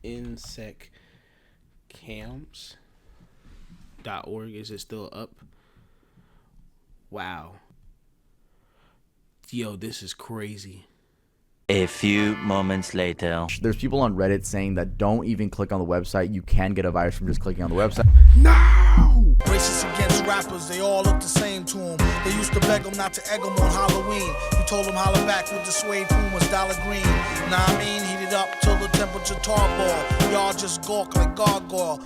insectcams.org. Is it still up? Wow. Yo, this is crazy. A few moments later. There's people on Reddit saying that don't even click on the website. You can get a virus from just clicking on the website. No! Racist against rappers, they all look the same to them. They used to beg them not to egg them on Halloween. You told them holler back with the suede Pumas, dollar green. Nah, I mean, heat it up till the temperature tarball. Y'all just gawk like gargoyle.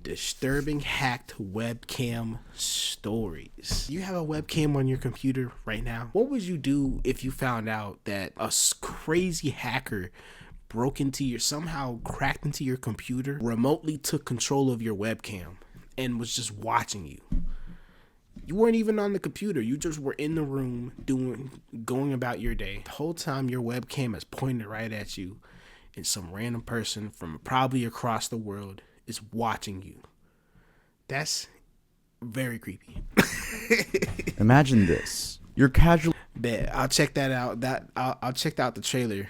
Disturbing hacked webcam stories. You have a webcam on your computer right now. What would you do if you found out that a crazy hacker somehow cracked into your computer, remotely took control of your webcam, and was just watching you? You weren't even on the computer. You just were in the room going about your day. The whole time your webcam is pointed right at you, and some random person from probably across the world is watching you. That's very creepy. Imagine this. You're casually I'll check that out. I'll check out the trailer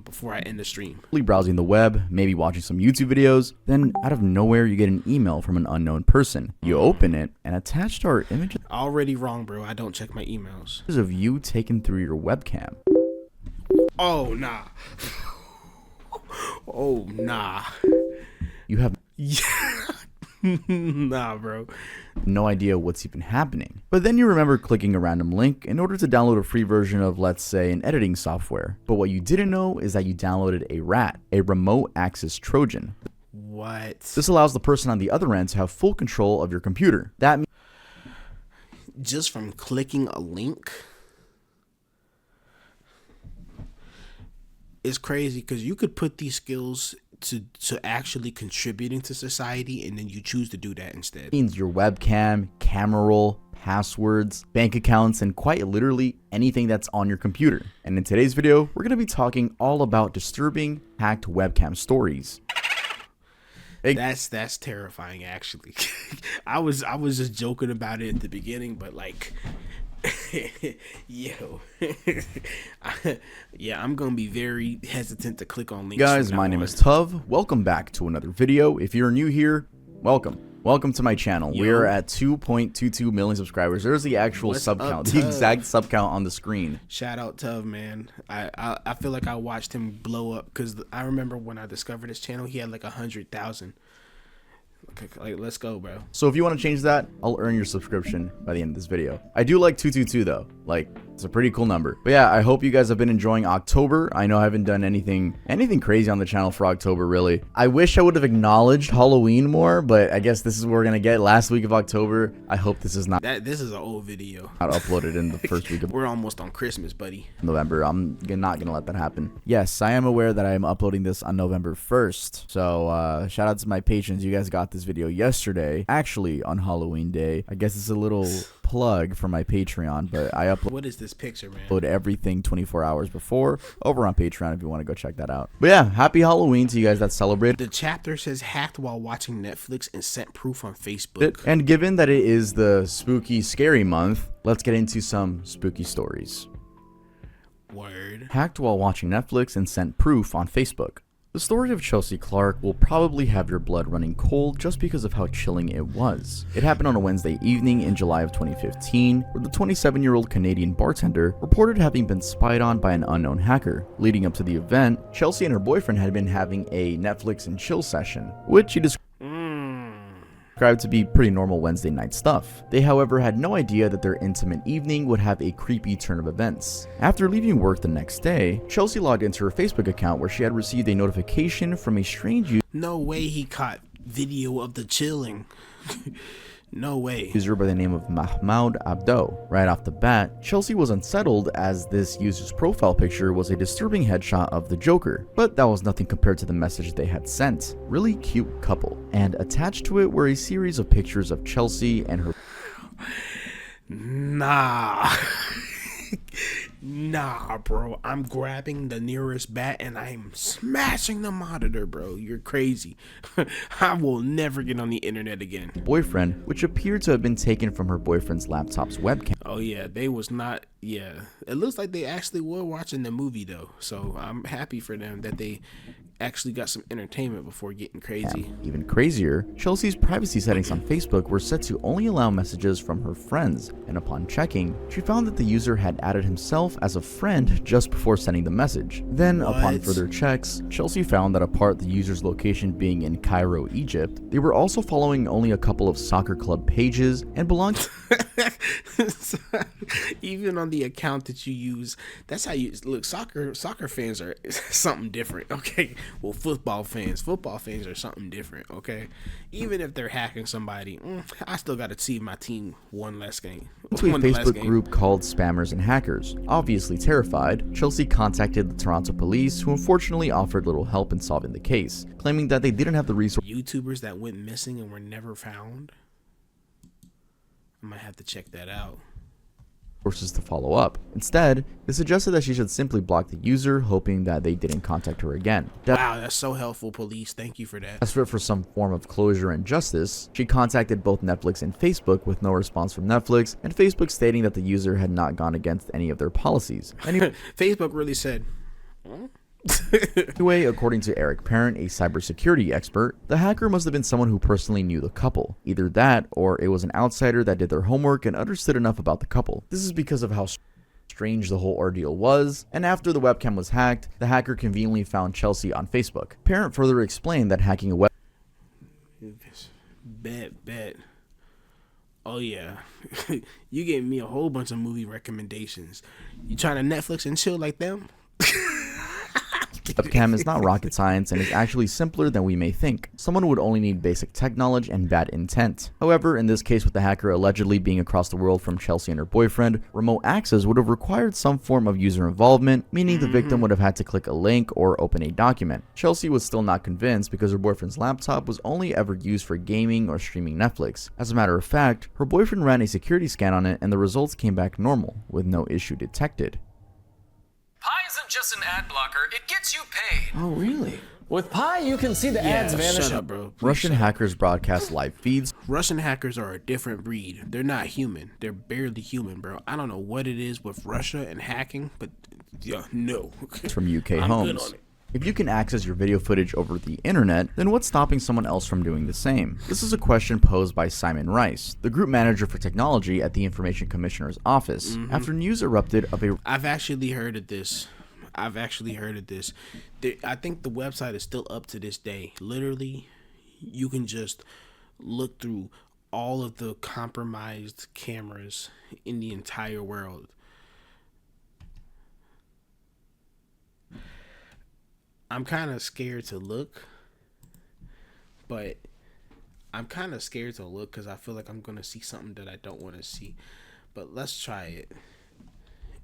before I end the stream. browsing the web, maybe watching some YouTube videos. Then out of nowhere, you get an email from an unknown person. You open it, and attached are images Already wrong, bro. I don't check my emails. of you taken through your webcam. Oh, nah. Oh, nah. You have Nah, bro. no idea what's even happening. But then you remember clicking a random link in order to download a free version of, let's say, an editing software. But what you didn't know is that you downloaded a RAT, a remote access Trojan. What? This allows the person on the other end to have full control of your computer. That means Just from clicking a link? It's crazy because you could put these skills to actually contributing to society, and then you choose to do that instead. means your webcam, camera roll, passwords, bank accounts, and quite literally anything that's on your computer. And in today's video, we're going to be talking all about disturbing hacked webcam stories. That's terrifying, actually. I was just joking about it at the beginning, but like, yo, yeah, I'm gonna be very hesitant to click on links. Guys, my name is TUV. Welcome back to another video. If you're new here, welcome to my channel. Yo. We're at 2.22 million subscribers. There's the actual What's sub up, count, the Tuv? exact sub count on the screen. Shout out Tuv, man. I feel like I watched him blow up because I remember when I discovered his channel, he had like 100,000. Like, let's go, bro. So if you want to change that, I'll earn your subscription by the end of this video. I do like 222 though. Like, it's a pretty cool number. But yeah, I hope you guys have been enjoying October. I know I haven't done anything crazy on the channel for October, really. I wish I would have acknowledged Halloween more, but I guess this is what we're gonna get last week of October. I hope this is not This is an old video. uploaded in the first week of We're almost on Christmas, buddy. November. I'm not gonna let that happen. Yes, I am aware that I am uploading this on November 1st. So shout out to my patrons. You guys got this video yesterday, actually on Halloween day. I guess it's a little plug for my Patreon, but I What is this picture, man? upload everything 24 hours before over on Patreon if you want to go check that out. But yeah, happy Halloween to you guys that celebrate. The chapter says hacked while watching Netflix and sent proof on Facebook. And given that it is the spooky scary month, let's get into some spooky stories. Word. Hacked while watching Netflix and sent proof on Facebook. The story of Chelsea Clark will probably have your blood running cold just because of how chilling it was. It happened on a Wednesday evening in July of 2015, where the 27-year-old Canadian bartender reported having been spied on by an unknown hacker. Leading up to the event, Chelsea and her boyfriend had been having a Netflix and chill session, which she described to be pretty normal Wednesday night stuff. They, however, had no idea that their intimate evening would have a creepy turn of events. After leaving work the next day, Chelsea logged into her Facebook account where she had received a notification from a strange No way he caught video of the chilling. No way. user by the name of Mahmoud Abdo. Right off the bat, Chelsea was unsettled as this user's profile picture was a disturbing headshot of the Joker, but that was nothing compared to the message they had sent. Really cute couple. And attached to it were a series of pictures of Chelsea and her Nah. Nah, bro. I'm grabbing the nearest bat and I'm smashing the monitor, bro. You're crazy. I will never get on the internet again. boyfriend, which appeared to have been taken from her boyfriend's laptop's webcam. Oh yeah, they was not Yeah, it looks like they actually were watching the movie though, so I'm happy for them that they actually got some entertainment before getting crazy. Even crazier, Chelsea's privacy settings on Facebook were set to only allow messages from her friends, and upon checking, she found that the user had added himself as a friend just before sending the message. Then, upon further checks, Chelsea found that apart the user's location being in Cairo, Egypt, they were also following only a couple of soccer club pages and belonged Even on the account that you use, that's how you look. Soccer fans are something different, okay? Well, football fans are something different, okay? Even if they're hacking somebody, I still got to see my team one last game. to a Facebook group called Spammers and Hackers. Obviously terrified, Chelsea contacted the Toronto police, who unfortunately offered little help in solving the case, claiming that they didn't have the resources. YouTubers that went missing and were never found. I might have to check that out. To follow up. Instead, they suggested that she should simply block the user, hoping that they didn't contact her again. Wow, that's so helpful, police. Thank you for that. Desperate for some form of closure and justice, she contacted both Netflix and Facebook with no response from Netflix, and Facebook stating that the user had not gone against any of their policies. Facebook really said, Anyway, according to Eric Parent, a cybersecurity expert, the hacker must have been someone who personally knew the couple. Either that, or it was an outsider that did their homework and understood enough about the couple. This is because of how strange the whole ordeal was, and after the webcam was hacked, the hacker conveniently found Chelsea on Facebook. Parent further explained that hacking a Bet. Oh yeah, you gave me a whole bunch of movie recommendations. You trying to Netflix and chill like them? webcam is not rocket science and is actually simpler than we may think. Someone would only need basic tech knowledge and bad intent. However, in this case with the hacker allegedly being across the world from Chelsea and her boyfriend, remote access would have required some form of user involvement, meaning the victim would have had to click a link or open a document. Chelsea was still not convinced because her boyfriend's laptop was only ever used for gaming or streaming Netflix. As a matter of fact, her boyfriend ran a security scan on it and the results came back normal, with no issue detected. Pi isn't just an ad blocker, it gets you paid. Oh really? With Pi, you can see the ads vanish. Shut up, bro. Please Russian hackers broadcast live feeds. Russian hackers are a different breed. They're not human. They're barely human, bro. I don't know what it is with Russia and hacking, but yeah, no. From UK I'm homes. good on it. If you can access your video footage over the internet, then what's stopping someone else from doing the same? This is a question posed by Simon Rice, the group manager for technology at the Information Commissioner's office, after news erupted of a I've actually heard of this. I think the website is still up to this day. Literally, you can just look through all of the compromised cameras in the entire world. I'm kind of scared to look, because I feel like I'm going to see something that I don't want to see. But let's try it.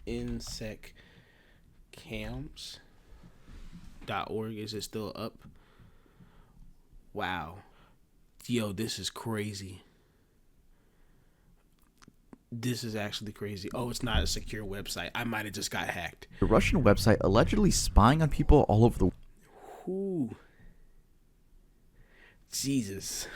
inseccams.org. Is it still up? Wow. Yo, this is crazy. This is actually crazy. Oh, it's not a secure website. I might have just got hacked. Russian website allegedly spying on people all over the Ooh. Jesus.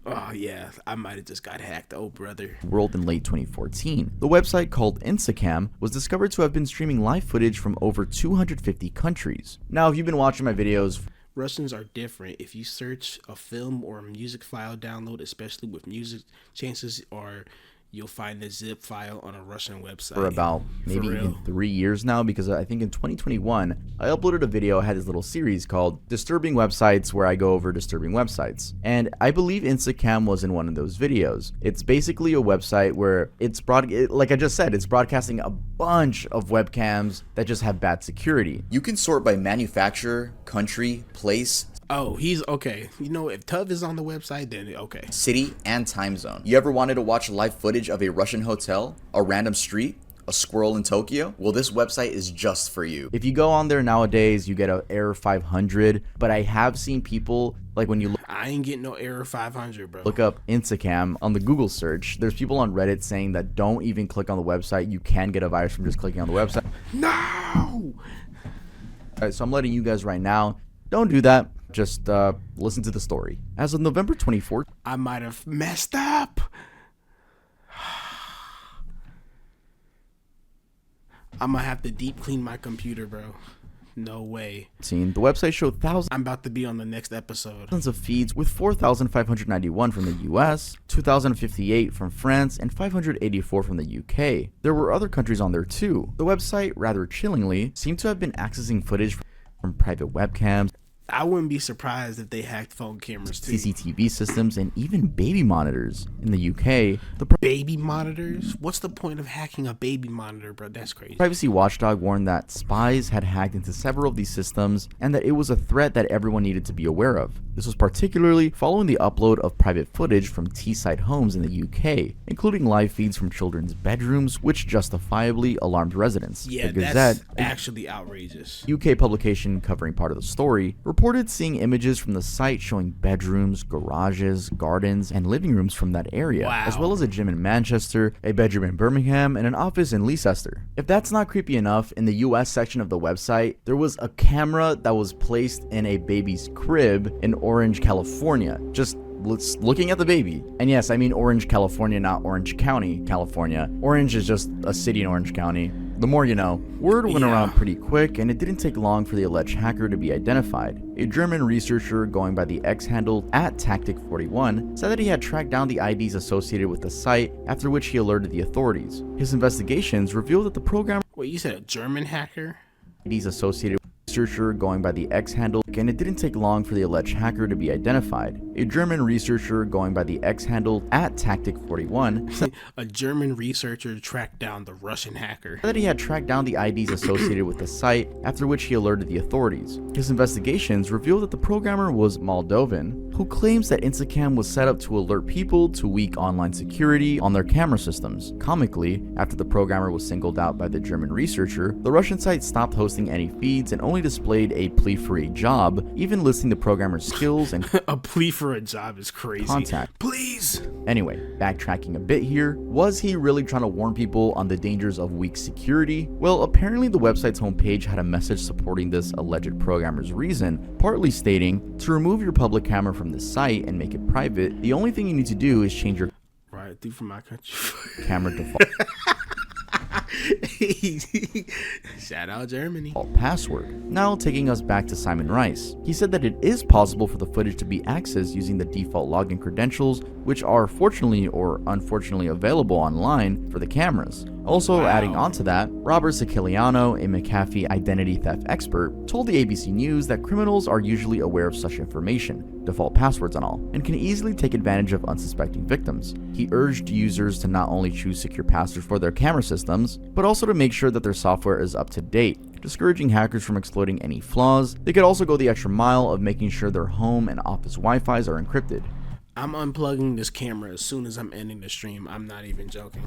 Oh, yeah. I might have just got hacked. Oh, brother. world in late 2014. The website called Instacam was discovered to have been streaming live footage from over 250 countries. Now, if you've been watching my videos, Russians are different. If you search a film or a music file download, especially with music, chances are you'll find the zip file on a Russian website. for about maybe even 3 years now, because I think in 2021 I uploaded a video. I had this little series called Disturbing Websites where I go over disturbing websites, and I believe Instacam was in one of those videos. It's basically a website where like I just said, it's broadcasting a bunch of webcams that just have bad security. You can sort by manufacturer, country, place, Oh, he's okay. You know, if TUV is on the website, then okay. city, and time zone. You ever wanted to watch live footage of a Russian hotel, a random street, a squirrel in Tokyo? Well, this website is just for you. If you go on there nowadays, you get an error 500, but I have seen people, like when you I ain't getting no error 500, bro. look up Instacam on the Google search, there's people on Reddit saying that don't even click on the website. You can get a virus from just clicking on the website. No! All right, so I'm letting you guys right now, don't do that. Just listen to the story. As of November 24th, I might have messed up. I'm gonna have to deep clean my computer, bro. No way. The website showed thousands I'm about to be on the next episode. of feeds, with 4,591 from the US, 2,058 from France, and 584 from the UK. There were other countries on there too. The website, rather chillingly, seemed to have been accessing footage from private webcams, I wouldn't be surprised if they hacked phone cameras too. CCTV systems, and even baby monitors. In the UK, the Baby monitors? What's the point of hacking a baby monitor, bro? That's crazy. privacy watchdog warned that spies had hacked into several of these systems and that it was a threat that everyone needed to be aware of. This was particularly following the upload of private footage from Teesside homes in the UK, including live feeds from children's bedrooms, which justifiably alarmed residents. Yeah, The that's Gazette, actually outrageous. UK publication covering part of the story, reported seeing images from the site showing bedrooms, garages, gardens, and living rooms from that area, Wow. as well as a gym in Manchester, a bedroom in Birmingham, and an office in Leicester. If that's not creepy enough, in the US section of the website, there was a camera that was placed in a baby's crib in Orange, California. Just looking at the baby. And yes, I mean Orange, California, not Orange County, California. Orange is just a city in Orange County. The more you know. Word went around pretty quick, and it didn't take long for the alleged hacker to be identified. A German researcher going by the X handle @Tactic41 said that he had tracked down the IDs associated with the site, after which he alerted the authorities. His investigations revealed that the programmer Wait, you said a German hacker? IDs associated with the researcher going by the X handle, and it didn't take long for the alleged hacker to be identified. A German researcher going by the X handle @Tactic41 said A German researcher tracked down the Russian hacker. that he had tracked down the IDs associated with the site, after which he alerted the authorities. His investigations revealed that the programmer was Moldovan, who claims that Instacam was set up to alert people to weak online security on their camera systems. Comically, after the programmer was singled out by the German researcher, the Russian site stopped hosting any feeds and only displayed a plea for a job, even listing the programmer's skills and A plea for a job is crazy. contact. Please. Anyway, backtracking a bit here, was he really trying to warn people on the dangers of weak security? Well, apparently the website's homepage had a message supporting this alleged programmer's reason, partly stating, to remove your public camera from the site and make it private, the only thing you need to do is change your Right through from my country. camera default Shout out Germany. password. Now taking us back to Simon Rice. He said that it is possible for the footage to be accessed using the default login credentials, which are fortunately or unfortunately available online for the cameras. Also adding on to that, Robert Siciliano, a McAfee identity theft expert, told the ABC News that criminals are usually aware of such information, default passwords and all, and can easily take advantage of unsuspecting victims. He urged users to not only choose secure passwords for their camera systems, but also to make sure that their software is up to date, discouraging hackers from exploiting any flaws. They could also go the extra mile of making sure their home and office Wi-Fis are encrypted. I'm unplugging this camera as soon as I'm ending the stream. I'm not even joking.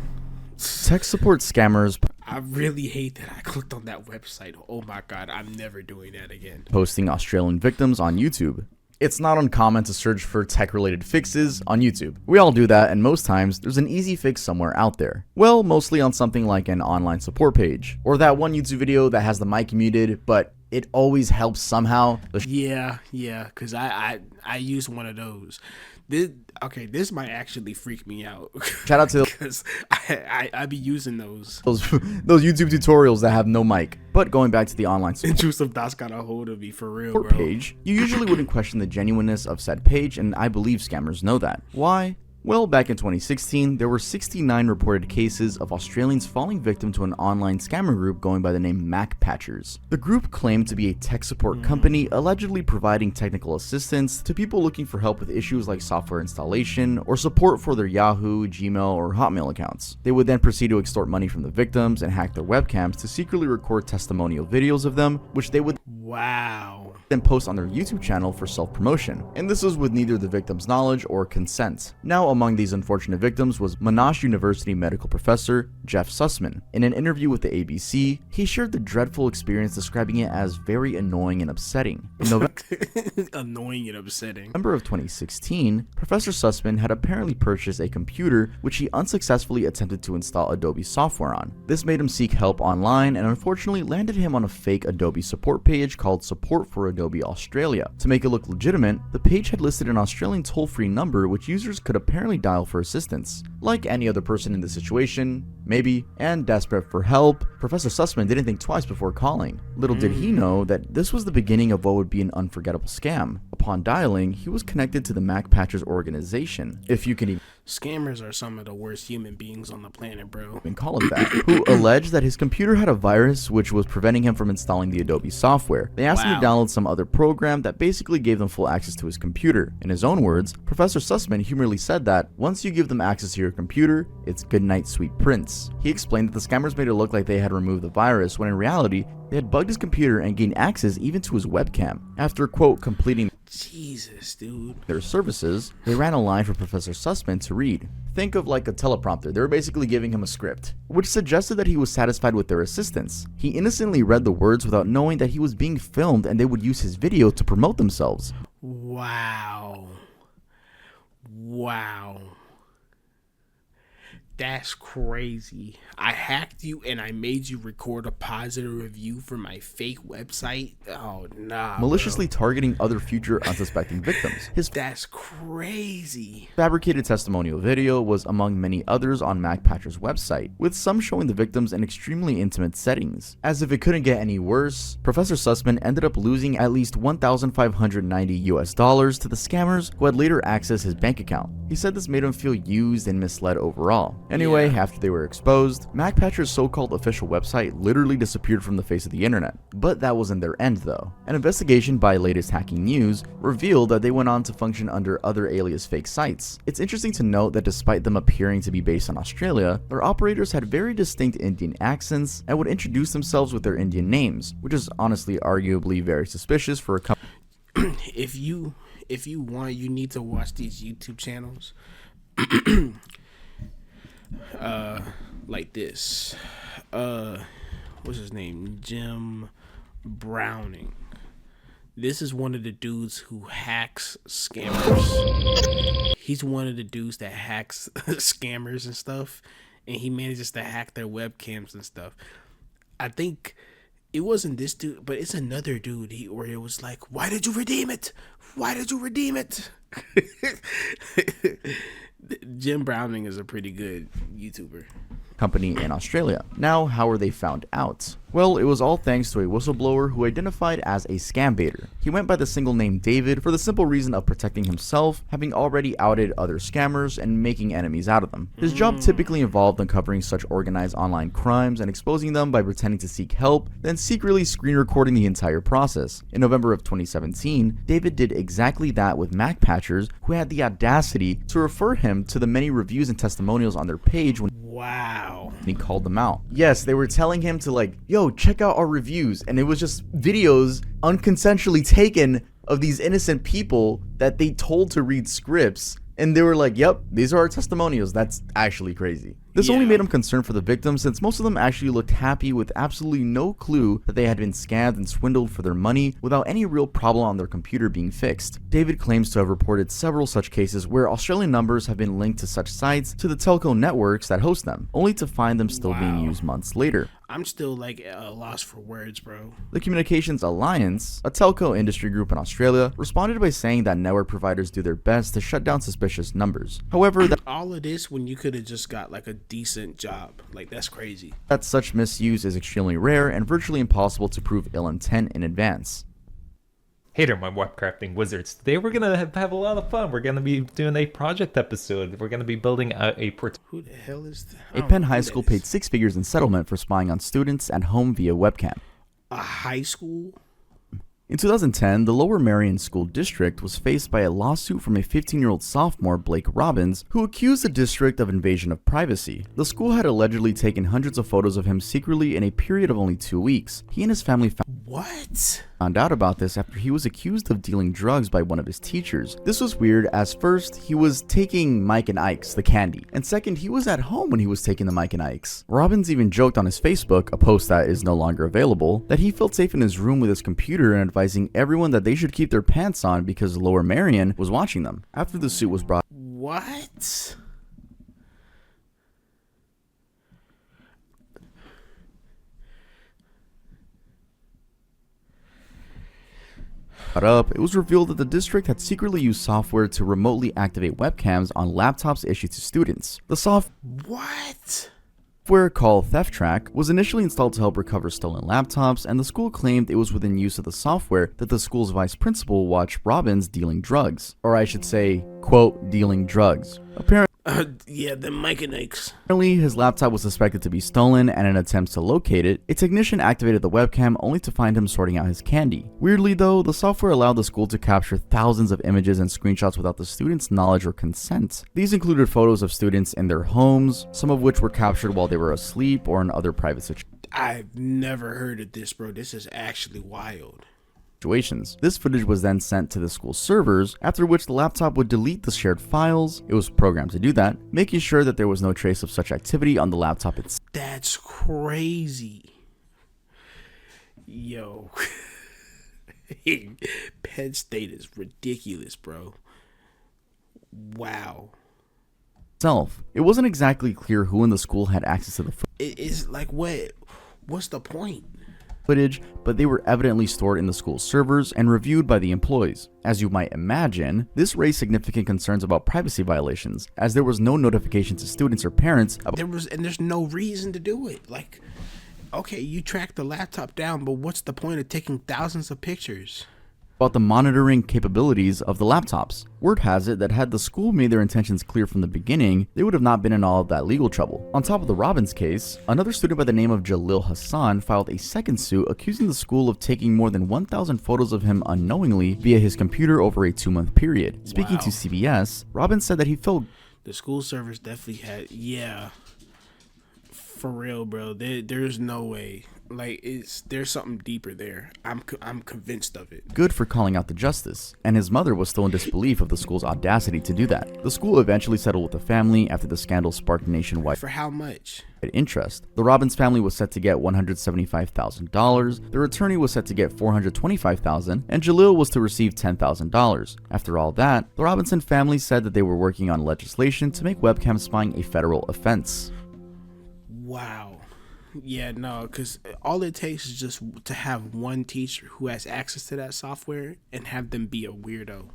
Tech support scammers I really hate that I clicked on that website. Oh my god, I'm never doing that again. posting Australian victims on YouTube. It's not uncommon to search for tech-related fixes on YouTube. We all do that, and most times, there's an easy fix somewhere out there. Well, mostly on something like an online support page, or that one YouTube video that has the mic muted, but it always helps somehow. Yeah, because I use one of those. This might actually freak me out. Shout out to because I be using those. those YouTube tutorials that have no mic. But going back to the online support Intrusive thoughts got a hold of me for real, bro. page, you usually wouldn't question the genuineness of said page, and I believe scammers know that. Why? Well, back in 2016, there were 69 reported cases of Australians falling victim to an online scammer group going by the name Mac Patchers. The group claimed to be a tech support company allegedly providing technical assistance to people looking for help with issues like software installation or support for their Yahoo, Gmail, or Hotmail accounts. They would then proceed to extort money from the victims and hack their webcams to secretly record testimonial videos of them, which they would Wow. then post on their YouTube channel for self-promotion, and this was with neither the victim's knowledge or consent. Now, among these unfortunate victims was Monash University medical professor Jeff Sussman. In an interview with the ABC, he shared the dreadful experience, describing it as very annoying and upsetting. In Annoying and upsetting. November of 2016, Professor Sussman had apparently purchased a computer which he unsuccessfully attempted to install Adobe software on. This made him seek help online and unfortunately landed him on a fake Adobe support page called Support for Adobe Australia. To make it look legitimate, the page had listed an Australian toll-free number which users could apparently dial for assistance. Like any other person in the situation, maybe, and desperate for help, Professor Sussman didn't think twice before calling. Little did he know that this was the beginning of what would be an unforgettable scam. Upon dialing, he was connected to the Mac Patchers organization, if you can Scammers are some of the worst human beings on the planet, bro. even call it that, who alleged that his computer had a virus which was preventing him from installing the Adobe software. They asked him to download some other program that basically gave them full access to his computer. In his own words, Professor Sussman humorously said that once you give them access to your computer, it's goodnight sweet prince. He explained that the scammers made it look like they had removed the virus when in reality, they had bugged his computer and gained access even to his webcam. After, quote, completing Jesus, dude. their services, they ran a line for Professor Sussman to read. Think of like a teleprompter. They were basically giving him a script, which suggested that he was satisfied with their assistance. He innocently read the words without knowing that he was being filmed and they would use his video to promote themselves. Wow. Wow. That's crazy. I hacked you and I made you record a positive review for my fake website. Oh, nah. Maliciously targeting other future unsuspecting victims. His That's crazy. fabricated testimonial video was among many others on MacPatcher's website, with some showing the victims in extremely intimate settings. As if it couldn't get any worse, Professor Sussman ended up losing at least $1,590 to the scammers who had later accessed his bank account. He said this made him feel used and misled overall. Anyway, after they were exposed, MacPatcher's so-called official website literally disappeared from the face of the internet. But that wasn't their end though. An investigation by Latest Hacking News revealed that they went on to function under other alias fake sites. It's interesting to note that despite them appearing to be based in Australia, their operators had very distinct Indian accents and would introduce themselves with their Indian names, which is honestly arguably very suspicious for a company. If you want, you need to watch these YouTube channels. Like this. What's his name? Jim Browning. This is one of the dudes who hacks scammers. He's one of the dudes that hacks scammers and stuff, and he manages to hack their webcams and stuff. I think it wasn't this dude, but it's another dude where it was like, why did you redeem it? Why did you redeem it? Jim Browning is a pretty good YouTuber. Company in Australia. Now, how were they found out? Well, it was all thanks to a whistleblower who identified as a scam baiter. He went by the single name David for the simple reason of protecting himself, having already outed other scammers and making enemies out of them. His job typically involved uncovering such organized online crimes and exposing them by pretending to seek help, then secretly screen recording the entire process. In November of 2017, David did exactly that with MacPatchers, who had the audacity to refer him to the many reviews and testimonials on their page when Wow. he called them out. Yes, they were telling him to like, yo, check out our reviews, and it was just videos unconsensually taken of these innocent people that they told to read scripts, and they were like, yep, these are our testimonials. That's actually crazy. This only made him concerned for the victims, since most of them actually looked happy with absolutely no clue that they had been scammed and swindled for their money without any real problem on their computer being fixed. David claims to have reported several such cases where Australian numbers have been linked to such sites to the telco networks that host them, only to find them still being used months later. I'm still like at a loss for words, bro. The Communications Alliance, a telco industry group in Australia, responded by saying that network providers do their best to shut down suspicious numbers. However, All of this when you could have just got like a decent job. Like, that's crazy. that such misuse is extremely rare and virtually impossible to prove ill intent in advance. Hey there, my web crafting wizards. Today we're going to have a lot of fun. We're going to be doing a project episode. We're going to be building out a Who the hell is that? A Penn high school paid 6 figures in settlement for spying on students at home via webcam. A high school? In 2010, the Lower Merion School District was faced by a lawsuit from a 15-year-old sophomore, Blake Robbins, who accused the district of invasion of privacy. The school had allegedly taken hundreds of photos of him secretly in a period of only 2 weeks. He and his family found out about this after he was accused of dealing drugs by one of his teachers. This was weird, as first, he was taking Mike and Ike's, the candy, and second, he was at home when he was taking the Mike and Ike's. Robbins even joked on his Facebook, a post that is no longer available, that he felt safe in his room with his computer and advising everyone that they should keep their pants on because Lower Merion was watching them. After the suit was brought What? Up, it was revealed that the district had secretly used software to remotely activate webcams on laptops issued to students. The What? software called Theft Track was initially installed to help recover stolen laptops, and the school claimed it was within use of the software that the school's vice principal watched Robbins dealing drugs. Or I should say, quote, dealing drugs. Yeah, the mechanics. Apparently, his laptop was suspected to be stolen, and in attempts to locate it, a technician activated the webcam only to find him sorting out his candy. Weirdly though, the software allowed the school to capture thousands of images and screenshots without the students' knowledge or consent. These included photos of students in their homes, some of which were captured while they were asleep or in other private situations. I've never heard of this, bro. This is actually wild. This footage was then sent to the school servers, after which the laptop would delete the shared files. It was programmed to do that, making sure that there was no trace of such activity on the laptop itself. That's crazy. Yo. Penn State is ridiculous, bro. Wow. It wasn't exactly clear who in the school had access to the It's like, what's the point? footage, but they were evidently stored in the school servers and reviewed by the employees. As you might imagine, this raised significant concerns about privacy violations, as there was no notification to students or parents about There's no reason to do it. Like, okay, you track the laptop down, but what's the point of taking thousands of pictures? the monitoring capabilities of the laptops. Word has it that had the school made their intentions clear from the beginning, they would have not been in all of that legal trouble. On top of the Robbins case, another student by the name of Jalil Hassan filed a second suit accusing the school of taking more than 1,000 photos of him unknowingly via his computer over a 2-month period. Speaking to CBS, Robbins said that he felt the school servers definitely had, yeah, for real, bro. There's no way. Like, there's something deeper there. I'm convinced of it. good for calling out the justice, and his mother was still in disbelief of the school's audacity to do that. The school eventually settled with the family after the scandal sparked nationwide For how much? interest. The Robbins family was set to get $175,000, their attorney was set to get $425,000, and Jalil was to receive $10,000. After all that, the Robinson family said that they were working on legislation to make webcam spying a federal offense. Wow. Yeah, no, because all it takes is just to have one teacher who has access to that software and have them be a weirdo.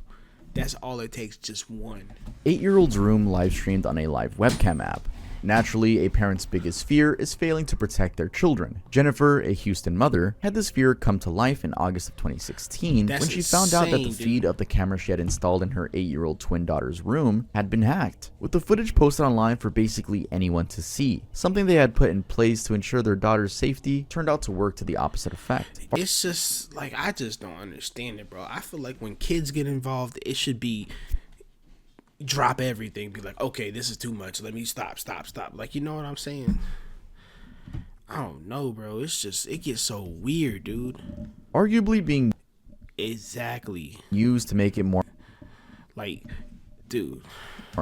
That's all it takes, just one. 8-year-old's room live streamed on a live webcam app. Naturally, a parent's biggest fear is failing to protect their children. Jennifer, a Houston mother, had this fear come to life in August of 2016 when she found out that the feed of the camera she had installed in her 8-year-old twin daughter's room had been hacked, with the footage posted online for basically anyone to see. Something they had put in place to ensure their daughter's safety turned out to work to the opposite effect. It's just, like, I just don't understand it, bro. I feel like when kids get involved, it should be drop everything, be like, okay, this is too much, let me stop. Like, you know what I'm saying? I don't know, bro. It's just, it gets so weird, dude. Arguably being Exactly. used to make it more Like, dude.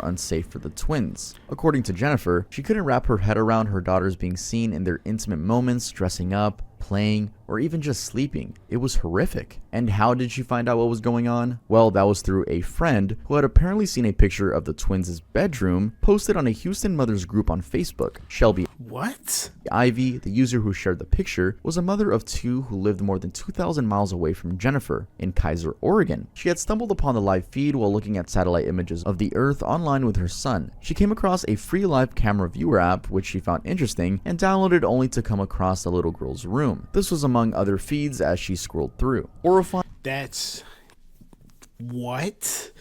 unsafe for the twins. According to Jennifer, she couldn't wrap her head around her daughters being seen in their intimate moments, dressing up, playing, or even just sleeping. It was horrific. And how did she find out what was going on? Well, that was through a friend who had apparently seen a picture of the twins' bedroom posted on a Houston mothers group on Facebook. Shelby What? Ivy, the user who shared the picture, was a mother of 2 who lived more than 2,000 miles away from Jennifer, in Kaiser, Oregon. She had stumbled upon the live feed while looking at satellite images of the Earth online with her son. She came across a free live camera viewer app, which she found interesting, and downloaded only to come across the little girl's room. This was among other feeds as she scrolled through. Horrifying. That's... What?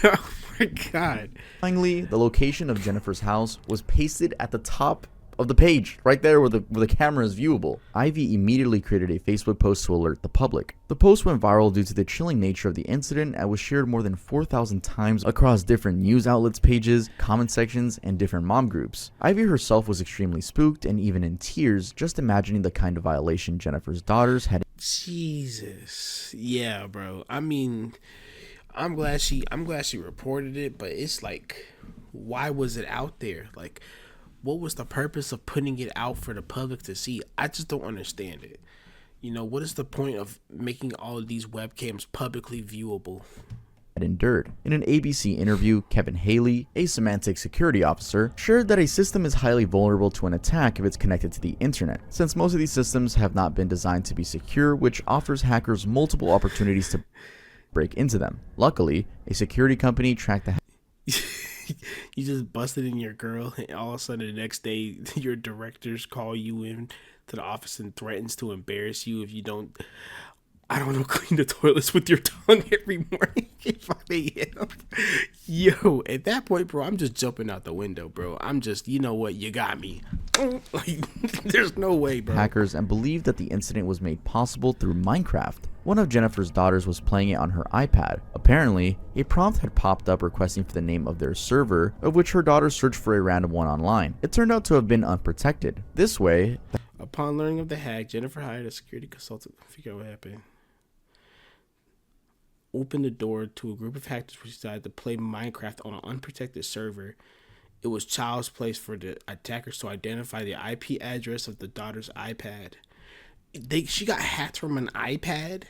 Oh my god. Finally, the location of Jennifer's house was pasted at the top of the page, right there where the camera is viewable. Ivy immediately created a Facebook post to alert the public. The post went viral due to the chilling nature of the incident and was shared more than 4,000 times across different news outlets pages, comment sections, and different mom groups. Ivy herself was extremely spooked and even in tears just imagining the kind of violation Jennifer's daughters had. Jesus. Yeah, bro. I mean, I'm glad she reported it, but it's like, why was it out there? Like, what was the purpose of putting it out for the public to see? I just don't understand it. You know, what is the point of making all of these webcams publicly viewable? endured. In an ABC interview, Kevin Haley, a Symantec security officer, shared that a system is highly vulnerable to an attack if it's connected to the internet, since most of these systems have not been designed to be secure, which offers hackers multiple opportunities to break into them. Luckily, a security company tracked the You just busted in your girl, and all of a sudden the next day your directors call you in to the office and threatens to embarrass you if you don't, I don't know, clean the toilets with your tongue every morning at 5 a.m. Yo, at that point, bro, I'm just jumping out the window, bro. I'm just, you know what, you got me. Like, there's no way, bro. hackers and believed that the incident was made possible through Minecraft. One of Jennifer's daughters was playing it on her iPad. Apparently, a prompt had popped up requesting for the name of their server, of which her daughter searched for a random one online. It turned out to have been unprotected. This way, Upon learning of the hack, Jennifer hired a security consultant to figure out what happened. Opened the door to a group of hackers who decided to play Minecraft on an unprotected server. It was child's play for the attackers to identify the IP address of the daughter's iPad. She got hacked from an iPad?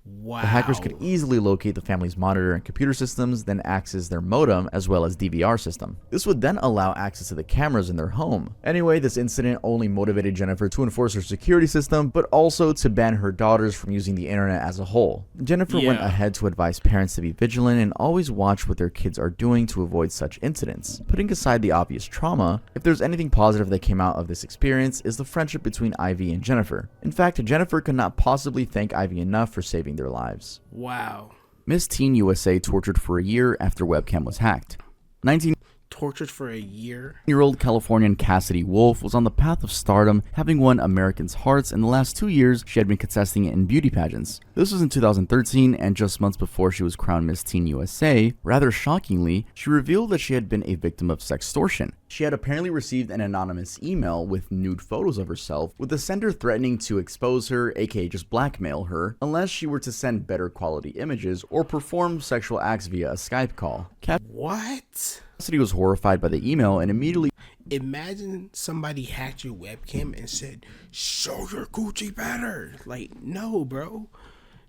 Wow. the hackers could easily locate the family's monitor and computer systems, then access their modem as well as DVR system. This would then allow access to the cameras in their home. Anyway, this incident only motivated Jennifer to enforce her security system, but also to ban her daughters from using the internet as a whole. Jennifer went ahead to advise parents to be vigilant and always watch what their kids are doing to avoid such incidents. Putting aside the obvious trauma, if there's anything positive that came out of this experience is the friendship between Ivy and Jennifer. In fact, Jennifer could not possibly thank Ivy enough for saving their lives. Wow. Miss Teen USA tortured for a year after webcam was hacked. Tortured for a year? 19-year-old Californian Cassidy Wolf was on the path of stardom, having won Americans' hearts. In the last 2 years, she had been contesting in beauty pageants. This was in 2013, and just months before she was crowned Miss Teen USA, rather shockingly, she revealed that she had been a victim of sextortion. She had apparently received an anonymous email with nude photos of herself, with the sender threatening to expose her, aka just blackmail her, unless she were to send better quality images or perform sexual acts via a Skype call. What? Cassidy was horrified by the email and immediately Imagine somebody hacked your webcam and said, "Show your Gucci better." Like, no, bro.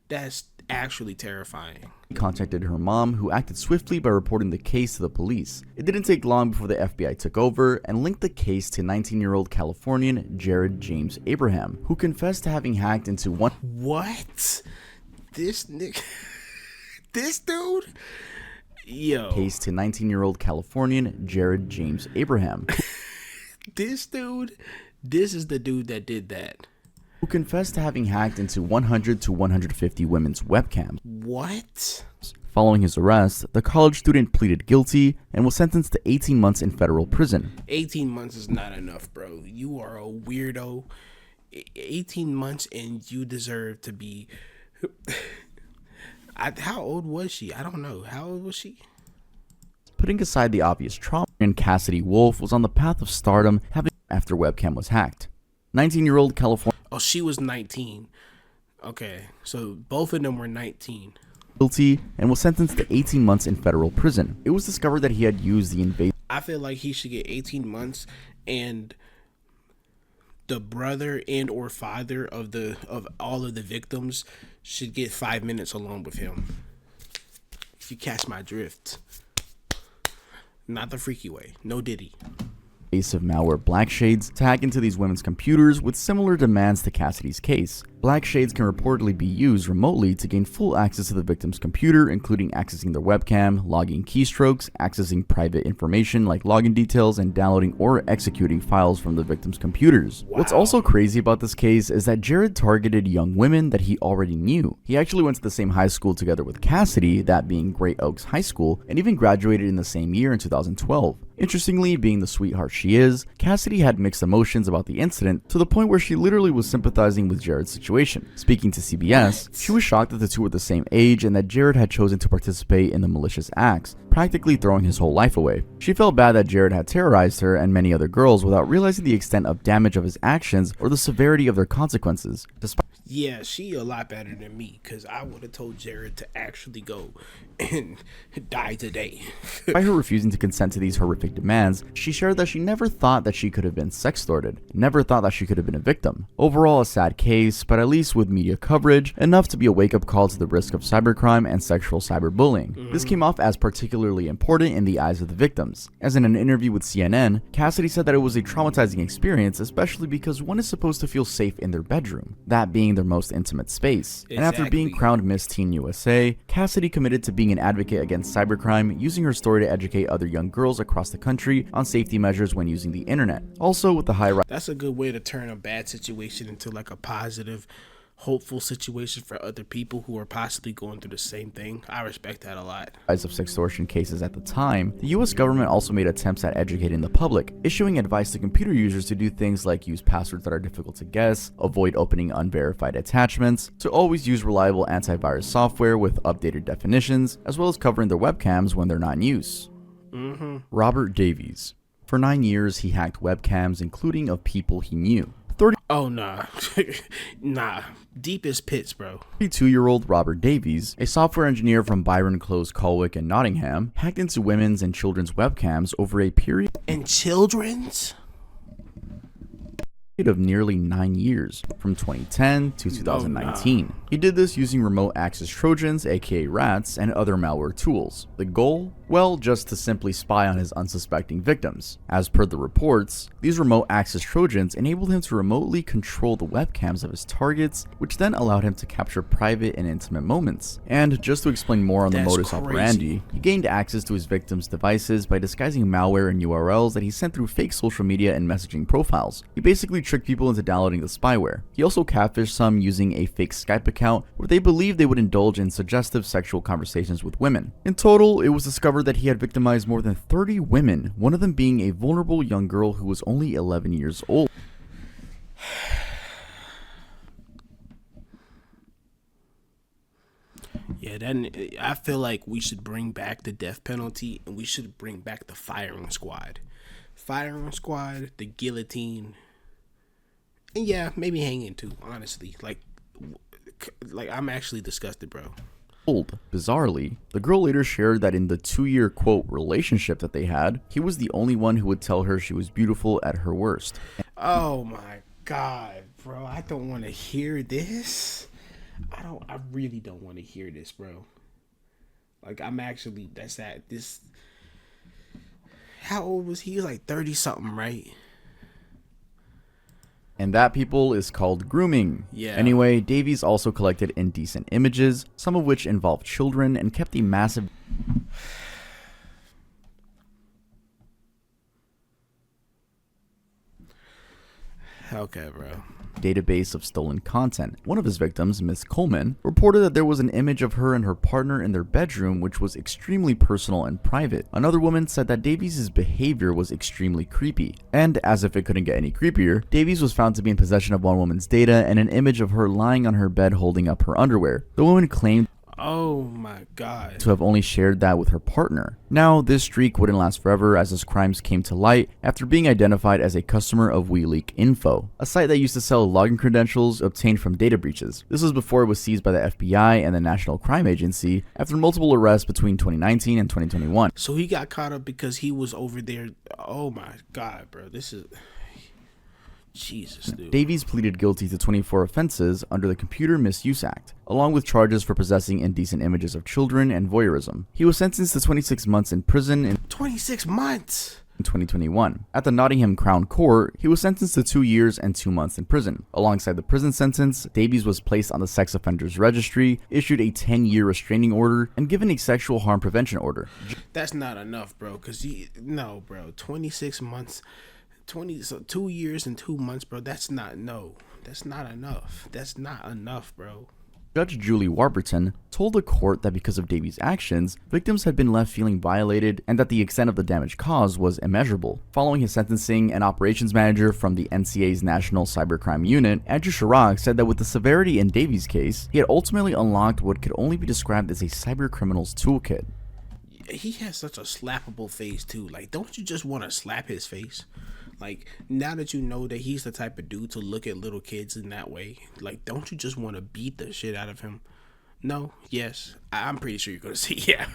That's actually terrifying. contacted her mom, who acted swiftly by reporting the case to the police. It didn't take long before the FBI took over and linked the case to 19-year-old Californian Jared James Abraham, who confessed to having hacked into one. What? This nigga? This dude? Yo. Case to 19-year-old Californian Jared James Abraham. This dude? This is the dude that did that. Who confessed to having hacked into 100 to 150 women's webcams. What? Following his arrest, the college student pleaded guilty and was sentenced to 18 months in federal prison. 18 months is not enough, bro. You are a weirdo. 18 months and you deserve to be... How old was she? I don't know. How old was she? Putting aside the obvious trauma, and Cassidy Wolf was on the path of stardom after webcam was hacked. 19-year-old California. Oh, she was 19. Okay, so both of them were 19. Guilty and was sentenced to 18 months in federal prison. It was discovered that he had used the invasive. I feel like he should get 18 months, and the brother and or father of all of the victims should get 5 minutes alone with him. If you catch my drift. Not the freaky way. No Diddy. Invasive malware Blackshades to hack into these women's computers with similar demands to Cassidy's case. Blackshades can reportedly be used remotely to gain full access to the victim's computer, including accessing their webcam, logging keystrokes, accessing private information like login details, and downloading or executing files from the victim's computers. Wow. What's also crazy about this case is that Jared targeted young women that he already knew. He actually went to the same high school together with Cassidy, that being Great Oaks High School, and even graduated in the same year in 2012. Interestingly, being the sweetheart she is, Cassidy had mixed emotions about the incident to the point where she literally was sympathizing with Jared's situation. Speaking to CBS, she was shocked that the two were the same age and that Jared had chosen to participate in the malicious acts, practically throwing his whole life away. She felt bad that Jared had terrorized her and many other girls without realizing the extent of damage of his actions or the severity of their consequences. Yeah, she a lot better than me, because I would have told Jared to actually go and die today. By her refusing to consent to these horrific demands, she shared that she never thought that she could have been sextorted, never thought that she could have been a victim. Overall, a sad case, but at least with media coverage, enough to be a wake-up call to the risk of cybercrime and sexual cyberbullying. This came off as particularly important in the eyes of the victims, as in an interview with CNN, Cassidy said that it was a traumatizing experience, especially because one is supposed to feel safe in their bedroom, that being their most intimate space. And after being crowned Miss Teen USA, Cassidy committed to being an advocate against cybercrime, using her story to educate other young girls across the country on safety measures when using the internet. Also, with the high rise, That's a good way to turn a bad situation into like a positive, hopeful situation for other people who are possibly going through the same thing. I respect that a lot. of sextortion cases at the time, the US government also made attempts at educating the public, issuing advice to computer users to do things like use passwords that are difficult to guess, avoid opening unverified attachments, to always use reliable antivirus software with updated definitions, as well as covering their webcams when they're not in use. Robert Davies. For 9 years, he hacked webcams, including of people he knew. Oh, nah. Nah. Deepest pits, bro. 32-year-old Robert Davies, a software engineer from Byron Close, Colwick, and Nottingham, hacked into women's and children's webcams over a period And children's? of nearly 9 years, from 2010 to 2019. He did this using remote access Trojans, aka rats, and other malware tools. The goal? Well, just to simply spy on his unsuspecting victims. As per the reports, these remote access Trojans enabled him to remotely control the webcams of his targets, which then allowed him to capture private and intimate moments. And just to explain more on the That's modus crazy. operandi, he gained access to his victims' devices by disguising malware and URLs that he sent through fake social media and messaging profiles. He basically tricked people into downloading the spyware. He also catfished some using a fake Skype account where they believed they would indulge in suggestive sexual conversations with women. In total, it was discovered that he had victimized more than 30 women, one of them being a vulnerable young girl who was only 11 years old. Yeah, then I feel like we should bring back the death penalty, and we should bring back the firing squad. Firing squad, the guillotine, and yeah, maybe hanging too, honestly. Like I'm actually disgusted, bro. Bizarrely, the girl later shared that in the 2-year quote relationship that they had, he was the only one who would tell her she was beautiful at her worst. Oh my god, bro. I don't want to hear this. I really don't want to hear this, bro. Like, I'm actually, how old was he? He was like 30 something, right? And that, people, is called grooming. Yeah. Anyway, Davies also collected indecent images, some of which involved children, and kept a massive Okay, bro. database of stolen content. One of his victims, Miss Coleman, reported that there was an image of her and her partner in their bedroom which was extremely personal and private. Another woman said that Davies' behavior was extremely creepy. And as if it couldn't get any creepier, Davies was found to be in possession of one woman's data and an image of her lying on her bed holding up her underwear. The woman claimed Oh my god. to have only shared that with her partner. Now, this streak wouldn't last forever as his crimes came to light after being identified as a customer of WeLeak Info, a site that used to sell login credentials obtained from data breaches. This was before it was seized by the FBI and the National Crime Agency after multiple arrests between 2019 and 2021. So he got caught up because he was over there. Oh my god, bro. This is Jesus, dude. Davies pleaded guilty to 24 offenses under the Computer Misuse Act, along with charges for possessing indecent images of children and voyeurism. He was sentenced to 26 months in prison in 26 months. 2021. At the Nottingham Crown Court, he was sentenced to 2 years and 2 months in prison. Alongside the prison sentence, Davies was placed on the Sex Offenders Registry, issued a 10-year restraining order, and given a sexual harm prevention order. That's not enough, bro. No, bro. 26 months. 2 years and 2 months, bro. That's not enough. That's not enough, bro. Judge Julie Warburton told the court that because of Davies' actions, victims had been left feeling violated and that the extent of the damage caused was immeasurable. Following his sentencing, an operations manager from the NCA's National Cybercrime Unit, Andrew Chirac, said that with the severity in Davies' case, he had ultimately unlocked what could only be described as a cybercriminal's toolkit. He has such a slappable face, too. Like, don't you just want to slap his face? Like, now that you know that he's the type of dude to look at little kids in that way, like, don't you just want to beat the shit out of him? No? Yes? I'm pretty sure you're going to say yeah.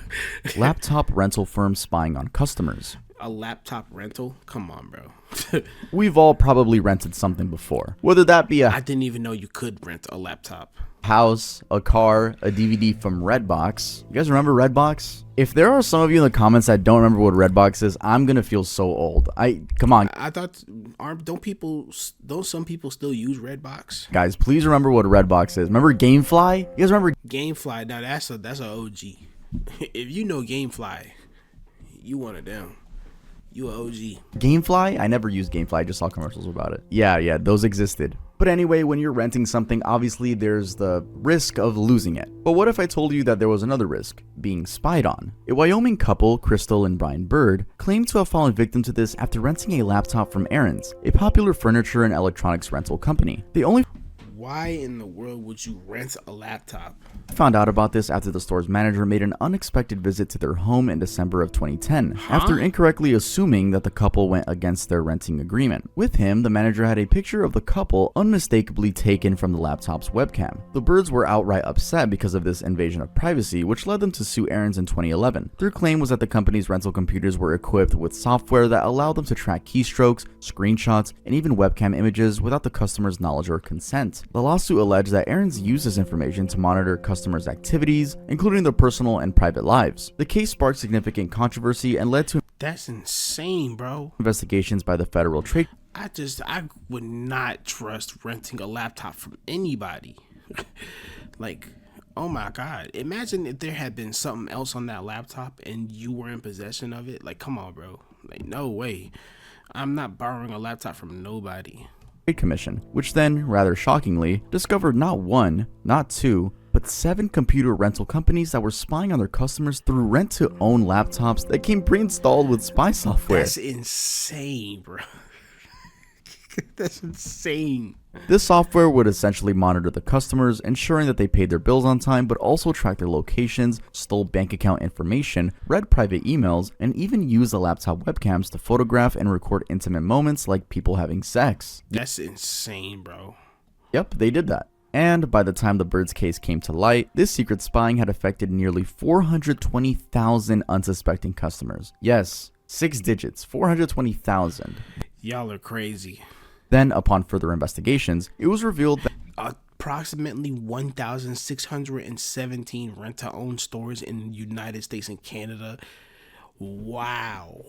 Laptop rental firms spying on customers. A laptop rental? Come on, bro. We've all probably rented something before, whether that be I a didn't even know you could rent a laptop. house, a car, a DVD from Redbox. You guys remember Redbox? If there are some of you in the comments that don't remember what Redbox is, I'm gonna feel so old. Come on, I thought, don't some people still use Redbox? guys, please remember what Redbox is. Remember GameFly? You guys remember? Gamefly, now that's a OG. If you know Gamefly, you one of them. You a OG. GameFly? I never used GameFly, I just saw commercials about it. Yeah, those existed. But anyway, when you're renting something, obviously there's the risk of losing it. But what if I told you that there was another risk? Being spied on. A Wyoming couple, Crystal and Brian Bird, claimed to have fallen victim to this after renting a laptop from Aaron's, a popular furniture and electronics rental company. They only Why in the world would you rent a laptop? found out about this after the store's manager made an unexpected visit to their home in December of 2010, after incorrectly assuming that the couple went against their renting agreement. With him, the manager had a picture of the couple unmistakably taken from the laptop's webcam. The Birds were outright upset because of this invasion of privacy, which led them to sue Aaron's in 2011. Their claim was that the company's rental computers were equipped with software that allowed them to track keystrokes, screenshots, and even webcam images without the customer's knowledge or consent. The lawsuit alleged that Aaron's used this information to monitor customers' activities, including their personal and private lives. The case sparked significant controversy and led to That's insane, bro. investigations by the Federal Trade I would not trust renting a laptop from anybody. Like, oh my God. Imagine if there had been something else on that laptop and you were in possession of it. Like, come on, bro. Like, no way. I'm not borrowing a laptop from nobody. Commission, which then, rather shockingly, discovered not one, not two, but 7 computer rental companies that were spying on their customers through rent-to-own laptops that came pre-installed with spy software. That's insane, bro. That's insane. This software would essentially monitor the customers, ensuring that they paid their bills on time, but also track their locations, stole bank account information, read private emails, and even use the laptop webcams to photograph and record intimate moments like people having sex. That's insane, bro. Yep, they did that. And by the time the Birds case came to light, this secret spying had affected nearly 420,000 unsuspecting customers. Yes, 6 digits, 420,000. Y'all are crazy. Then, upon further investigations, it was revealed that Approximately 1,617 rent-to-own stores in the United States and Canada. Wow.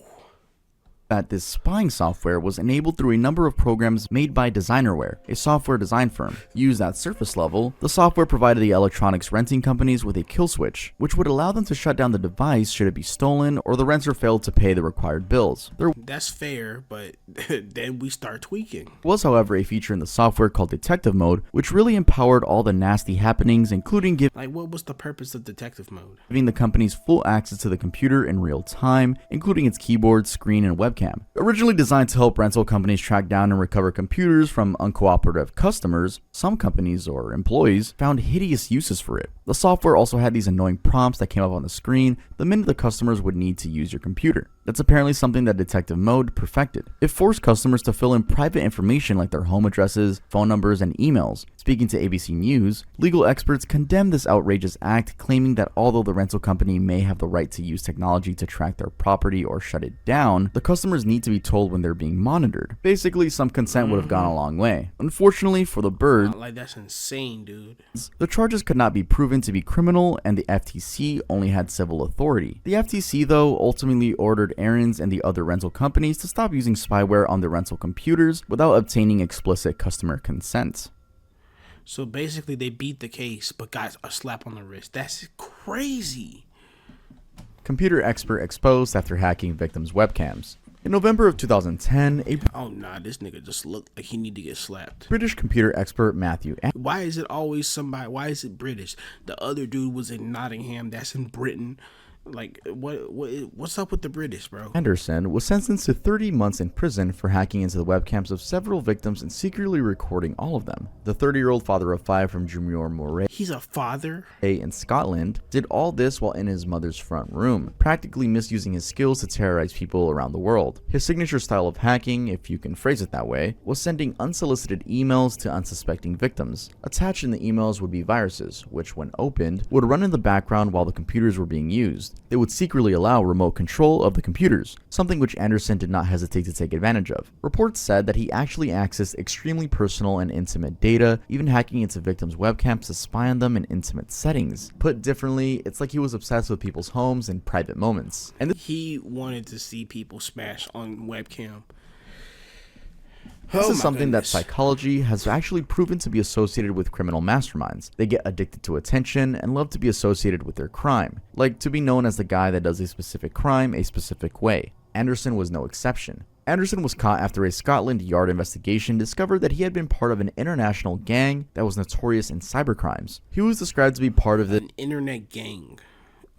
this spying software was enabled through a number of programs made by Designerware, a software design firm. Used at surface level, the software provided the electronics renting companies with a kill switch, which would allow them to shut down the device should it be stolen or the renter failed to pay the required bills. There That's fair, but then we start tweaking. was, however, a feature in the software called Detective Mode, which really empowered all the nasty happenings, including Like, what was the purpose of detective mode? giving the companies full access to the computer in real time, including its keyboard, screen, and webcam. Originally designed to help rental companies track down and recover computers from uncooperative customers, some companies or employees found hideous uses for it. The software also had these annoying prompts that came up on the screen the minute the customers would need to use your computer. That's apparently something that Detective Mode perfected. It forced customers to fill in private information like their home addresses, phone numbers, and emails. Speaking to ABC News, legal experts condemned this outrageous act, claiming that although the rental company may have the right to use technology to track their property or shut it down, the customers need to be told when they're being monitored. Basically, some consent would have gone a long way. Unfortunately for the Birds, Like, that's insane, dude. the charges could not be proven to be criminal, and the FTC only had civil authority. The FTC, though, ultimately ordered Aaron's and the other rental companies to stop using spyware on their rental computers without obtaining explicit customer consent. So basically, they beat the case, but got a slap on the wrist. That's crazy. Computer expert exposed after hacking victims' webcams. In November of 2010, a Oh, nah, this nigga just looked like he need to get slapped. British computer expert Matthew Why is it always somebody? Why is it British? The other dude was in Nottingham. That's in Britain. Like, what's up with the British, bro? Anderson was sentenced to 30 months in prison for hacking into the webcams of several victims and secretly recording all of them. The 30-year-old father of 5 from Junior Moray He's a father in Scotland did all this while in his mother's front room, practically misusing his skills to terrorize people around the world. His signature style of hacking, if you can phrase it that way, was sending unsolicited emails to unsuspecting victims. Attached in the emails would be viruses, which when opened, would run in the background while the computers were being used. They would secretly allow remote control of the computers, something which Anderson did not hesitate to take advantage of. Reports said that he actually accessed extremely personal and intimate data, even hacking into victims' webcams to spy on them in intimate settings. Put differently, it's like he was obsessed with people's homes and private moments. And he wanted to see people smash on webcam. This is something that psychology has actually proven to be associated with criminal masterminds. They get addicted to attention and love to be associated with their crime, like to be known as the guy that does a specific crime a specific way. Anderson was no exception. Anderson was caught after a Scotland Yard investigation discovered that he had been part of an international gang that was notorious in cybercrimes. He was described to be part of an internet gang.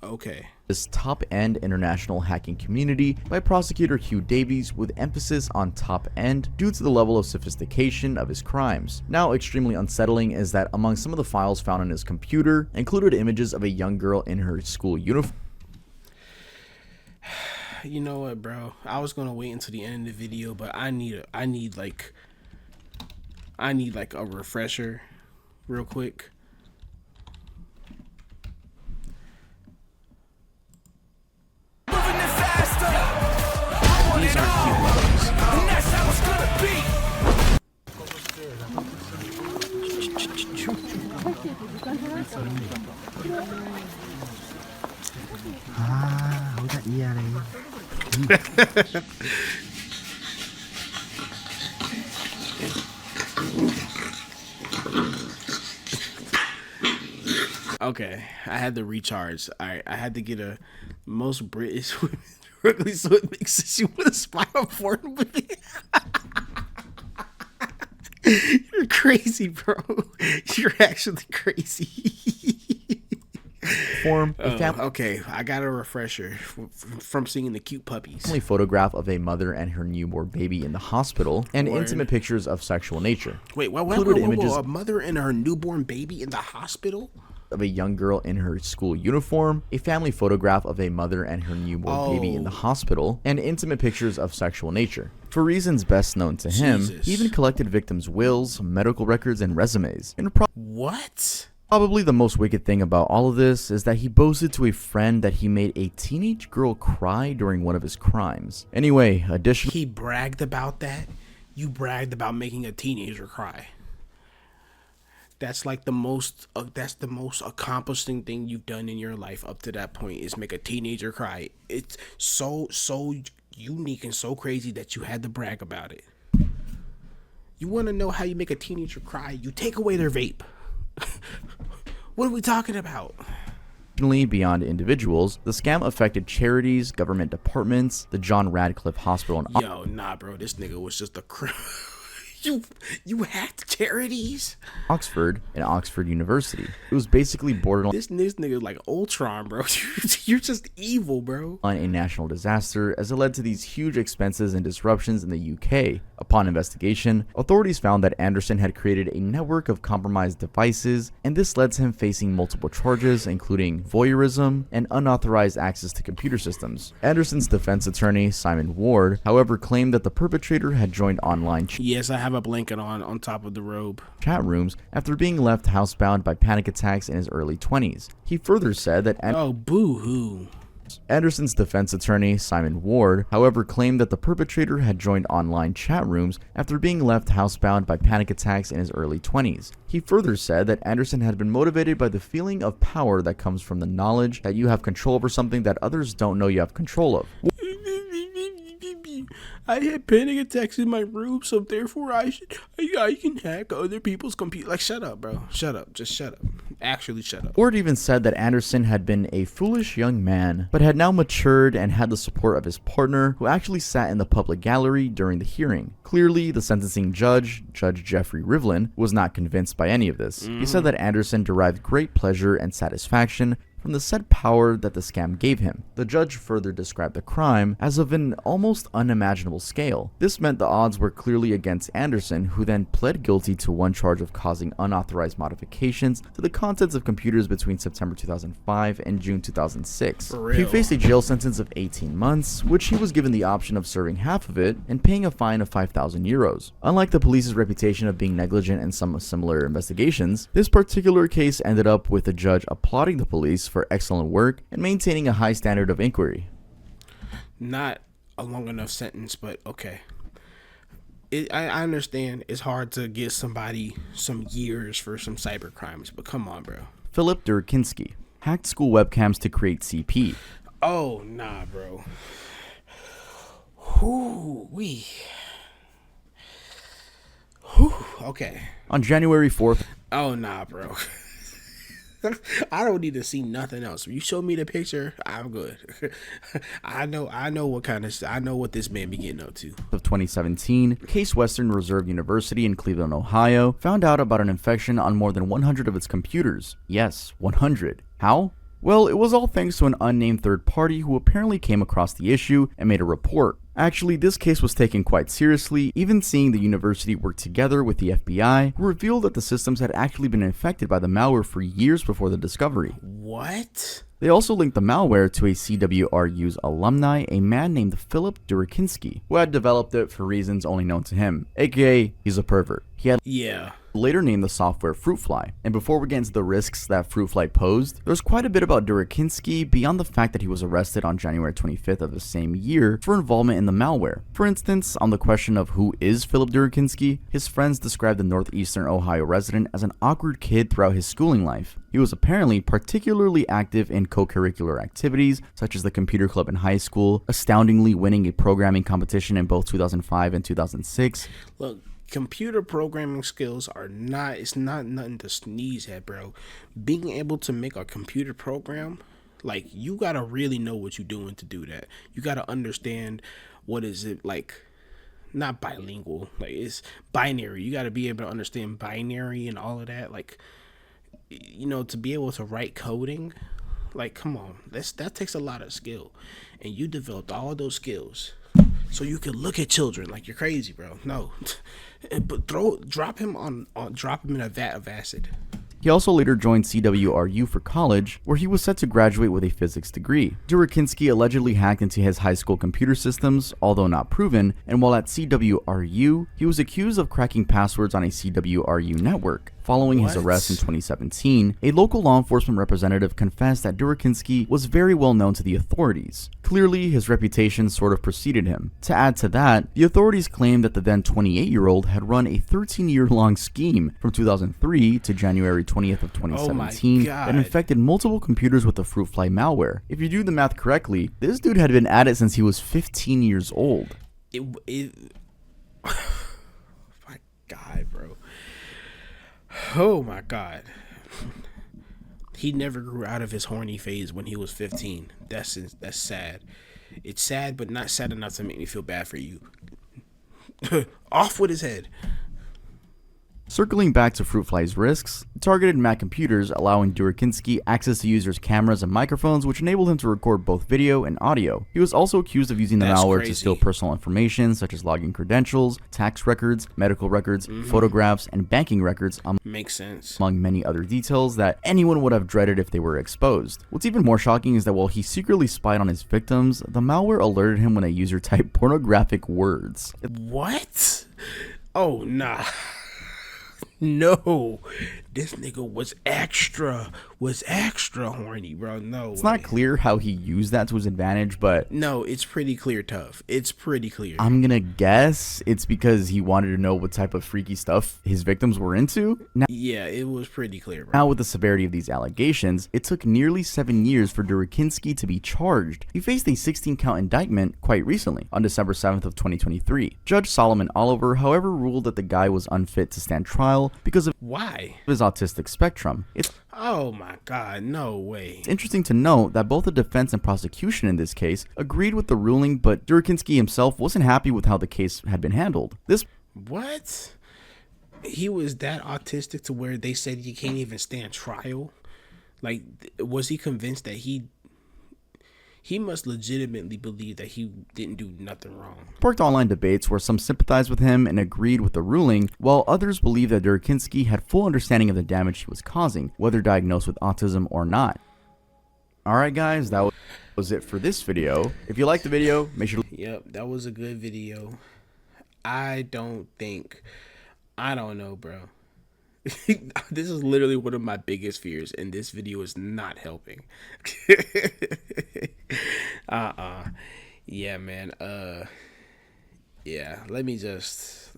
Okay. This top-end international hacking community by prosecutor Hugh Davies, with emphasis on top-end due to the level of sophistication of his crimes. Now, extremely unsettling is that among some of the files found on his computer included images of a young girl in her school uniform. You know what, bro? I was gonna wait until the end of the video, but I need like a refresher real quick. These aren't cute movies. And that's how it's gonna be. Không có gì à này. Okay, I had to recharge. I had to get a most British women ugly, so it makes sense you want to spy on foreign women. You're crazy, bro. You're actually crazy. Okay, I got a refresher from seeing the cute puppies. A photograph of a mother and her newborn baby in the hospital, and intimate pictures of sexual nature. Wait, what? A mother and her newborn baby in the hospital? Of a young girl in her school uniform, a family photograph of a mother and her newborn baby in the hospital, and intimate pictures of sexual nature. For reasons best known to him, he even collected victims' wills, medical records, and resumes. What? Probably the most wicked thing about all of this is that he boasted to a friend that he made a teenage girl cry during one of his crimes. Anyway, additionally, he bragged about that. You bragged about making a teenager cry. That's like the most accomplishing thing you've done in your life up to that point is make a teenager cry. It's so unique and so crazy that you had to brag about it. You want to know how you make a teenager cry? You take away their vape. What are we talking about? Beyond individuals, the scam affected charities, government departments, the John Radcliffe Hospital in Yo, nah, bro, this nigga was just a You hacked charities? Oxford and Oxford University. It was basically borderline. This nigga like Ultron, bro. You're just evil, bro. On a national disaster, as it led to these huge expenses and disruptions in the UK. Upon investigation, authorities found that Anderson had created a network of compromised devices, and this led to him facing multiple charges, including voyeurism and unauthorized access to computer systems. Anderson's defense attorney, Simon Ward, however, claimed that the perpetrator had joined online. Yes, I have a blanket on top of the robe. Chat rooms after being left housebound by panic attacks in his early 20s. He further said that boo-hoo. Anderson's defense attorney, Simon Ward, however, claimed that the perpetrator had joined online chat rooms after being left housebound by panic attacks in his early 20s. He further said that Anderson had been motivated by the feeling of power that comes from the knowledge that you have control over something that others don't know you have control of. I had panic attacks in my room, so therefore I can hack other people's computer. Like, shut up, bro. Shut up. Just shut up. Actually, shut up. Ward even said that Anderson had been a foolish young man, but had now matured and had the support of his partner, who actually sat in the public gallery during the hearing. Clearly, the sentencing judge, Judge Jeffrey Rivlin, was not convinced by any of this. He said that Anderson derived great pleasure and satisfaction from the said power that the scam gave him. The judge further described the crime as of an almost unimaginable scale. This meant the odds were clearly against Anderson, who then pled guilty to one charge of causing unauthorized modifications to the contents of computers between September 2005 and June 2006. He faced a jail sentence of 18 months, which he was given the option of serving half of it and paying a fine of 5,000 euros. Unlike the police's reputation of being negligent in some similar investigations, this particular case ended up with the judge applauding the police for excellent work and maintaining a high standard of inquiry. Not a long enough sentence, but okay. I understand it's hard to give somebody some years for some cyber crimes, but come on, bro. Philip Durakinski hacked school webcams to create CP. Oh, nah, bro. Okay. On January 4th, Oh, nah, bro. I don't need to see nothing else. When you show me the picture, I'm good. I know what this man be getting up to. of 2017, Case Western Reserve University in Cleveland, Ohio, found out about an infection on more than 100 of its computers. Yes, 100. How? Well, it was all thanks to an unnamed third party who apparently came across the issue and made a report. Actually, this case was taken quite seriously, even seeing the university work together with the FBI, who revealed that the systems had actually been infected by the malware for years before the discovery. What? They also linked the malware to a CWRU's alumni, a man named Philip Durakinski, who had developed it for reasons only known to him, aka he's a pervert. He had later named the software Fruitfly. And before we get into the risks that Fruitfly posed, there's quite a bit about Durakinski beyond the fact that he was arrested on January 25th of the same year for involvement in the malware. For instance, on the question of who is Philip Durakinski, his friends described the northeastern Ohio resident as an awkward kid throughout his schooling life. He was apparently particularly active in co-curricular activities, such as the computer club in high school, astoundingly winning a programming competition in both 2005 and 2006. Look, computer programming skills it's not nothing to sneeze at, bro. Being able to make a computer program, like, you gotta really know what you're doing to do that. You gotta understand what is it, like, not bilingual, like, it's binary. You gotta be able to understand binary and all of that, like, you know, to be able to write coding. Like, come on, that takes a lot of skill, and you developed all those skills so you can look at children like you're crazy, bro. No, but drop him in a vat of acid. He also later joined CWRU for college, where he was set to graduate with a physics degree. Durakinski allegedly hacked into his high school computer systems, although not proven, and while at CWRU, he was accused of cracking passwords on a CWRU network. Following his arrest in 2017, a local law enforcement representative confessed that Durakinski was very well known to the authorities. Clearly, his reputation sort of preceded him. To add to that, the authorities claimed that the then 28-year-old had run a 13-year-long scheme from 2003 to January 20th of 2017 that infected multiple computers with the Fruitfly malware. If you do the math correctly, this dude had been at it since he was 15 years old. My God, bro. Oh my God. He never grew out of his horny phase when he was 15. That's sad. It's sad, but not sad enough to make me feel bad for you. Off with his head. Circling back to Fruitfly's risks, it targeted Mac computers, allowing Durakinski access to users' cameras and microphones, which enabled him to record both video and audio. He was also accused of using the malware to steal personal information, such as login credentials, tax records, medical records, photographs, and banking records, Makes sense. among many other details that anyone would have dreaded if they were exposed. What's even more shocking is that while he secretly spied on his victims, the malware alerted him when a user typed pornographic words. What? Oh, nah. No, this nigga was extra horny, bro. No, it's not clear how he used that to his advantage, but no, it's pretty clear, tough. It's pretty clear. I'm gonna guess it's because he wanted to know what type of freaky stuff his victims were into. Now, yeah, it was pretty clear, bro. Now, with the severity of these allegations, it took nearly 7 years for Durakinski to be charged. He faced a 16-count indictment quite recently, on December 7th of 2023. Judge Solomon Oliver, however, ruled that the guy was unfit to stand trial because of his autistic spectrum. Oh my God, no way. It's interesting to note that both the defense and prosecution in this case agreed with the ruling, but Durakinski himself wasn't happy with how the case had been handled. He was that autistic to where they said you can't even stand trial? Like, was he convinced that he must legitimately believe that he didn't do nothing wrong. Sparked online debates where some sympathized with him and agreed with the ruling, while others believed that Durakinski had full understanding of the damage he was causing, whether diagnosed with autism or not. Alright guys, that was it for this video. If you liked the video, make sure to... Yep, that was a good video. I don't know, bro. This is literally one of my biggest fears, and this video is not helping. Yeah, man. Yeah, let me just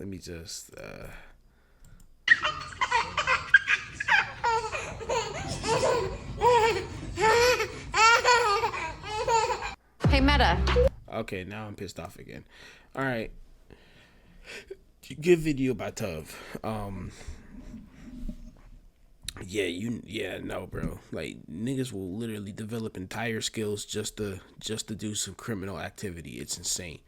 Hey, Meta. Okay, now I'm pissed off again. All right. Good video by TUV. Yeah, no, bro. Like, niggas will literally develop entire skills just to do some criminal activity. It's insane.